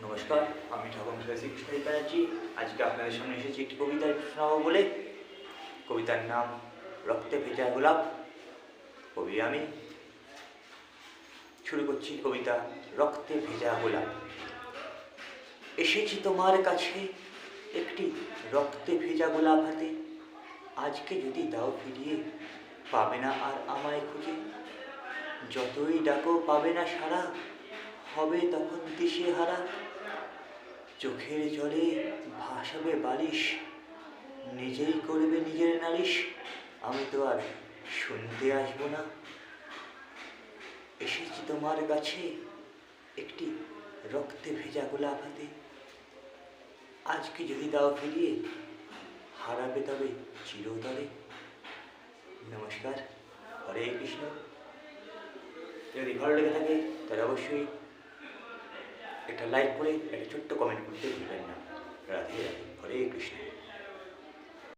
নমস্কার, আমি ঠাকুর শ্রীকৃষ্ণ ব্যানার্জি। আজকে আপনাদের সামনে এসেছি একটি কবিতা শোনাবো বলে। কবিতার নাম রক্তে ভেজা গোলাপ। কবি আমি। শুরু করছি কবিতা রক্তে ভেজা গোলাপ। এসেছি তোমার কাছে একটি রক্তে ভেজা গোলাপ হাতে। আজকে যদি দাও ফিরিয়ে, পাবে না আর আমায় খুঁজে। যতই ডাকো পাবে না সাড়া, হবে তখন দিশেহারা। চোখের জলে ভাসাবে বালিশ, নিজেই করবে নিজের নালিশ। আমি তো আর শুনতে আসবো না। এসেছি তোমার কাছে একটি রক্তে ভেজা গোলাপ হাতে। আজকে যদি দাও ফিরিয়ে, হারাবে তবে চিরতরে। নমস্কার, হরে কৃষ্ণ। যদি ভালো লেগে থাকে তাহলে অবশ্যই একটা লাইক করে একটা ছোট্ট কমেন্ট করতে ভুলবেন না। রাধে রাধে, হরে কৃষ্ণ।